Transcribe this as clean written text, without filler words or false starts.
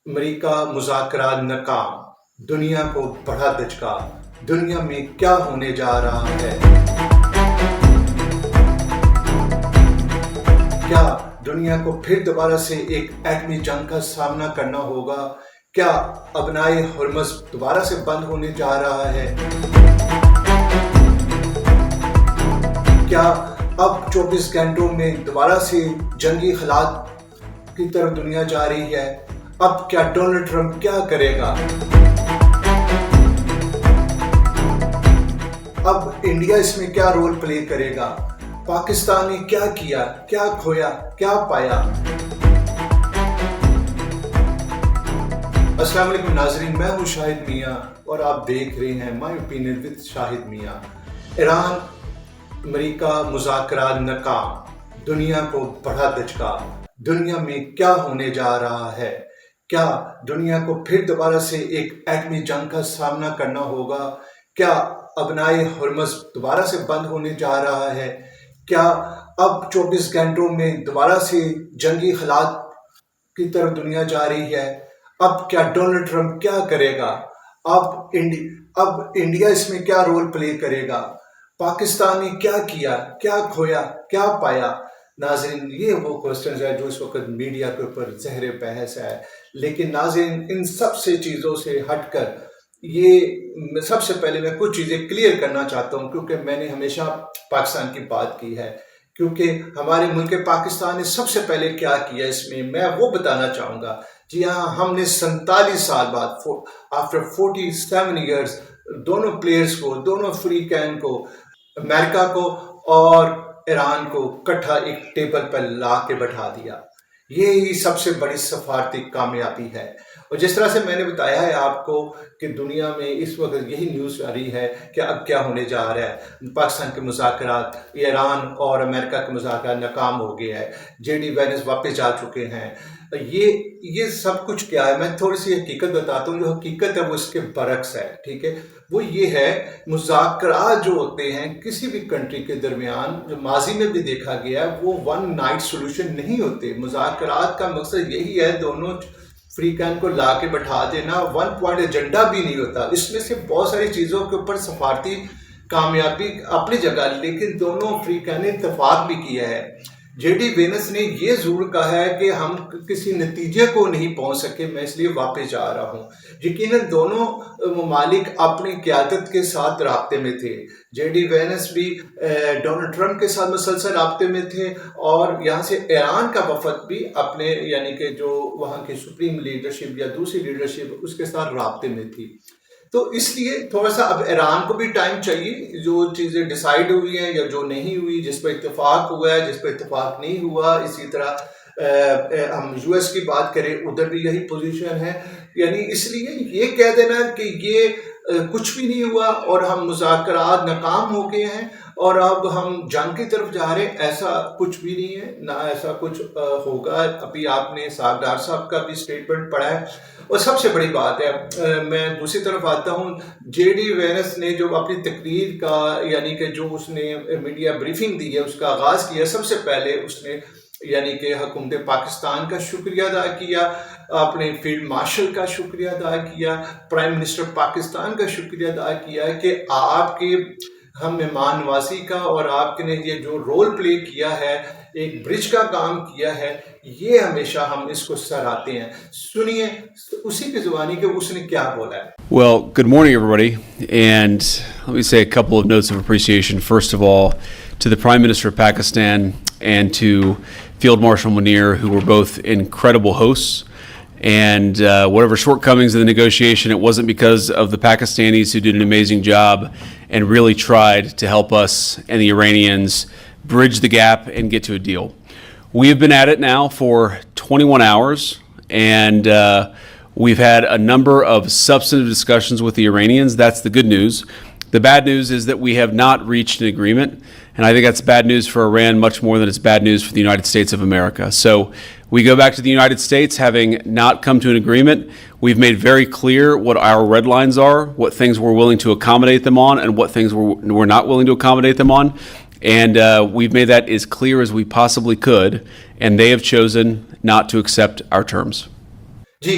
امریکہ مذاکرات ناکام، دنیا کو بڑا دھچکا، دنیا میں کیا ہونے جا رہا ہے؟ کیا دنیا کو پھر دوبارہ سے ایک ایٹمی جنگ کا سامنا کرنا ہوگا؟ کیا ابنائے ہرمز دوبارہ سے بند ہونے جا رہا ہے؟ کیا اب 24 گھنٹوں میں دوبارہ سے جنگی حالات کی طرف دنیا جا رہی ہے؟ اب کیا ڈونلڈ ٹرمپ کیا کرے گا؟ اب انڈیا اس میں کیا رول پلے کرے گا؟ پاکستان نے کیا کیا، کیا کھویا، کیا پایا؟ السلام علیکم ناظرین، میں ہوں شاہد میاں اور آپ دیکھ رہے ہیں مائی اوپینین وتھ شاہد میاں۔ ایران امریکہ مذاکرات ناکام، دنیا کو بڑا دھچکا، دنیا میں کیا ہونے جا رہا ہے؟ کیا دنیا کو پھر دوبارہ سے ایک ایٹمی جنگ کا سامنا کرنا ہوگا؟ کیا ابنائے ہرمز دوبارہ سے بند ہونے جا رہا ہے؟ کیا اب 24 گھنٹوں میں دوبارہ سے جنگی حالات کی طرف دنیا جا رہی ہے؟ اب کیا ڈونلڈ ٹرمپ کیا کرے گا؟ اب انڈیا اس میں کیا رول پلے کرے گا؟ پاکستان نے کیا کیا، کیا کھویا، کیا پایا؟ ناظرین، یہ وہ کوسچنز ہیں جو اس وقت میڈیا کے اوپر زہر بحث ہے، لیکن ناظرین ان سب سے چیزوں سے ہٹ کر یہ سب سے پہلے میں کچھ چیزیں کلیئر کرنا چاہتا ہوں، کیونکہ میں نے ہمیشہ پاکستان کی بات کی ہے، کیونکہ ہمارے ملک پاکستان نے سب سے پہلے کیا کیا اس میں وہ بتانا چاہوں گا۔ جی ہاں، ہم نے 47 سال بعد آفٹر 47 ایئرز دونوں پلیئرز کو، دونوں فری کین کو، امریکہ کو اور ایران کو کٹھا ایک ٹیبل پر لا کے بٹھا دیا۔ یہی سب سے بڑی سفارتی کامیابی ہے۔ اور جس طرح سے میں نے بتایا ہے آپ کو کہ دنیا میں اس وقت یہی نیوز آ رہی ہے کہ اب کیا ہونے جا رہا ہے، پاکستان کے مذاکرات، ایران اور امریکہ کے مذاکرات ناکام ہو گئے ہیں، جے ڈی وینس واپس جا چکے ہیں۔ یہ سب کچھ کیا ہے، میں تھوڑی سی حقیقت بتاتا ہوں۔ جو حقیقت ہے وہ اس کے برعکس ہے، ٹھیک ہے؟ وہ یہ ہے، مذاکرات جو ہوتے ہیں کسی بھی کنٹری کے درمیان، جو ماضی میں بھی دیکھا گیا ہے، وہ ون نائٹ سولوشن نہیں ہوتے۔ مذاکرات کا مقصد یہی ہے دونوں فری کین کو لا کے بٹھا دینا، ون پوائنٹ ایجنڈا بھی نہیں ہوتا۔ اس میں سے بہت ساری چیزوں کے اوپر سفارتی کامیابی اپنی جگہ، لیکن دونوں فری کین نے اتفاق بھی کیا ہے۔ جے ڈی وینس نے یہ ضرور کہا ہے کہ ہم کسی نتیجے کو نہیں پہنچ سکے، میں اس لیے واپس جا رہا ہوں۔ یقیناً دونوں ممالک اپنی قیادت کے ساتھ رابطے میں تھے۔ جے ڈی وینس بھی ڈونلڈ ٹرمپ کے ساتھ مسلسل رابطے میں تھے، اور یہاں سے ایران کا وفد بھی اپنے یعنی کہ جو وہاں کی سپریم لیڈرشپ یا دوسری لیڈرشپ اس کے ساتھ رابطے میں تھی۔ تو اس لیے تھوڑا سا اب ایران کو بھی ٹائم چاہیے، جو چیزیں ڈیسائیڈ ہوئی ہیں یا جو نہیں ہوئی، جس پہ اتفاق ہوا ہے، جس پہ اتفاق نہیں ہوا۔ اسی طرح ہم یو ایس کی بات کریں، ادھر بھی یہی پوزیشن ہے۔ یعنی اس لیے یہ کہہ دینا کہ یہ کچھ بھی نہیں ہوا اور ہم مذاکرات ناکام ہو گئے ہیں اور اب ہم جنگ کی طرف جا رہے ہیں، ایسا کچھ بھی نہیں ہے، نہ ایسا کچھ ہوگا۔ ابھی آپ نے ڈار صاحب کا بھی سٹیٹمنٹ پڑھا ہے۔ اور سب سے بڑی بات ہے، میں دوسری طرف آتا ہوں، جے ڈی وینس نے جو اپنی تقریر کا یعنی کہ جو اس نے میڈیا بریفنگ دی ہے، اس کا آغاز کیا، سب سے پہلے اس نے یعنی کہ حکومت پاکستان کا شکریہ ادا کیا، اپنے فیلڈ مارشل کا شکریہ ادا کیا، پرائم منسٹر پاکستان کا شکریہ ادا کیا کہ آپ کے ہم مہمان نوازی کا اور آپ نے یہ جو رول پلے کیا ہے، ایک برج کا کام کیا ہے، یہ ہمیشہ ہم اس کو سراہتے ہیں۔ سنیے اسی کی زبانی کہ اس نے کیا بولا ہے۔ Well, good morning, everybody. And let me say a couple of notes of appreciation. First of all, to the Prime Minister of Pakistan and to Field Marshal Munir, who were both incredible hosts. And whatever shortcomings in the negotiation, it wasn't because of the Pakistanis who did an amazing job and really tried to help us and the Iranians bridge the gap and get to a deal. We have been at it now for 21 hours, and we've had a number of substantive discussions with the Iranians. That's the good news. The bad news is that we have not reached an agreement, and I think that's bad news for Iran much more than it's bad news for the United States of America. So we go back to the United States having not come to an agreement. We've made very clear what our red lines are, what things we're willing to accommodate them on, and what things we're not willing to accommodate them on. And we've made that as clear as we possibly could, and they have chosen not to accept our terms. G,